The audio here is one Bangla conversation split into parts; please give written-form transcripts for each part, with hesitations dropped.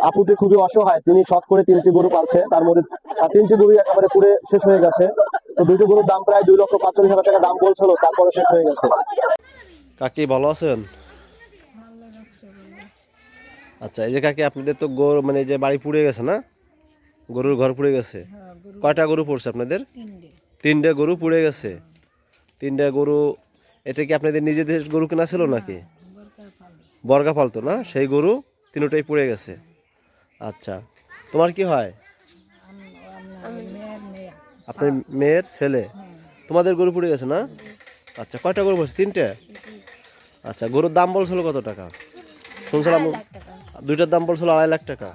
আপুটি খুবই অসহায়, তিনি শখ করে 3টি গরু পালছে, তার মধ্যে 3টি গরু একেবারে পুড়ে শেষ হয়ে গেছে। তো 2টি গরুর দাম প্রায় 2,45,000 টাকা দাম বলছিল, তারপরে শেষ হয়ে গেছে। কাকি ভালো আছেন? আচ্ছা, এই যে কাকি আপনাদের তো গরু মানে এই যে বাড়ি পুড়ে গেছে না, গরুর ঘর পুড়ে গেছে, কয়টা গরু পড়ছে আপনাদের? 3টে গরু পুড়ে গেছে। 3টে গরু, এটা কি আপনাদের নিজেদের গরু কেনা ছিল নাকি? বর্গা পালতো না, সেই গরু 3টাই পুড়ে গেছে। আচ্ছা, তোমার কি হয়? আপনার মেয়ের ছেলে। তোমাদের গরু পুড়ে গেছে না? আচ্ছা, কয়টা গরু পড়ছে? 3টে। আচ্ছা, গরুর দাম বলছিল কত টাকা? শুনছিলাম 2টার দাম বলছিল 2.5 লাখ টাকা।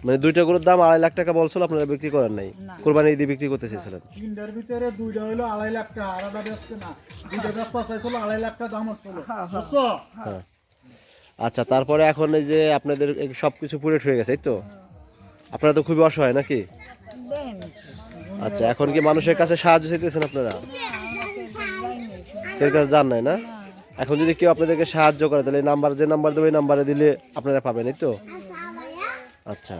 মানে 2টা গরুর দাম 2.5 লাখ টাকা বলছিল, আপনারা বিক্রি করেন নাই, কোরবানি ঈদে বিক্রি করতে চেয়েছিলেন। 3টার ভিতরে 2টা হলো 2.5 লাখ টাকা, আর একটা বেচতে না, 2টা বেচতে চাইছিল 2.5 লাখ টাকা দাম হচ্ছিল, বুঝছো? হ্যাঁ। আচ্ছা, তারপরে এখন এই যে আপনাদের সবকিছু পুড়ে ঠয়ে গেছে, এই তো আপনারা তো খুবই অসহায় নাকি? আচ্ছা, এখন কি মানুষের কাছে সাহায্য চাইতেছেন আপনারা? সেই কাছে জান নাই না? এখন যদি কেউ আপনাদেরকে সাহায্য করে তাহলে নাম্বার, যে নাম্বার দেবে ওই নাম্বারে দিলে আপনারা পাবেন, এই তো? আচ্ছা,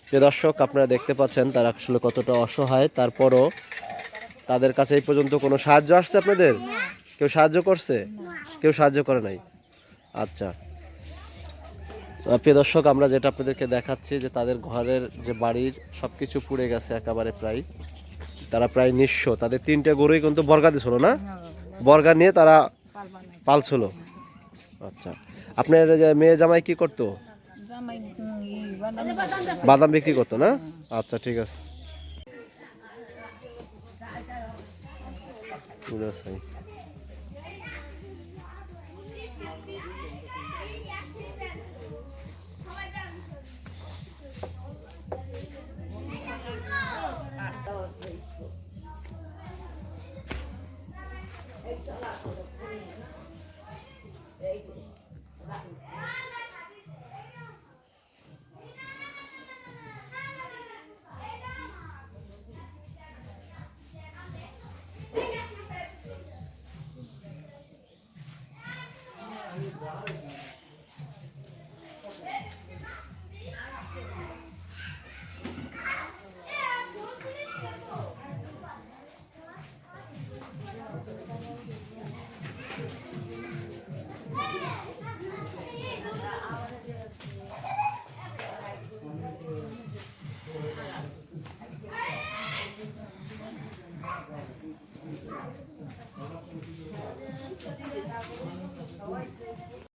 প্রিয় দর্শক, আপনারা দেখতে পাচ্ছেন তারা আসলে কতটা অসহায়, তারপরও তাদের কাছে এই পর্যন্ত কোনো সাহায্য আসছে আপনাদের? কেউ সাহায্য করছে? কেউ সাহায্য করে নাই। আচ্ছা, প্রিয় দর্শক, আমরা যেটা আপনাদেরকে দেখাচ্ছি যে তাদের ঘরের যে বাড়ির সব কিছু পুড়ে গেছে একেবারে, প্রায় তারা প্রায় নিঃস্ব। তাদের 3টে গরুই কিন্তু বর্গা দিছিল না, বর্গা নিয়ে তারা পালছিল। আচ্ছা, আপনার যে মেয়ে জামাই কি করতো? বাদাম বিক্রি করতো না? আচ্ছা, ঠিক আছে।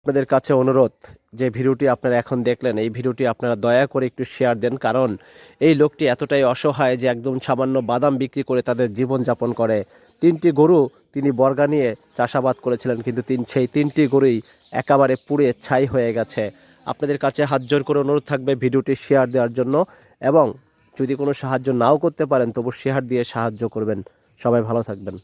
আপনাদের কাছে অনুরোধ, যে ভিডিওটি আপনারা এখন দেখলেন, এই ভিডিওটি আপনারা দয়া করে একটু শেয়ার দেন, কারণ এই লোকটি এতটাই অসহায় যে একদম সামান্য বাদাম বিক্রি করে তাদের জীবন যাপন করে। 3টি গরু তিনি বর্গা নিয়ে চাষাবাদ করেছিলেন, কিন্তু সেই 3টি গরুই একেবারে পুড়ে ছাই হয়ে গেছে। আপনাদের কাছে হাত জোর করে অনুরোধ থাকবে ভিডিওটি শেয়ার দেওয়ার জন্য, এবং যদি কোনো সাহায্য নাও করতে পারেন তবু শেয়ার দিয়ে সাহায্য করবেন। সবাই ভালো থাকবেন।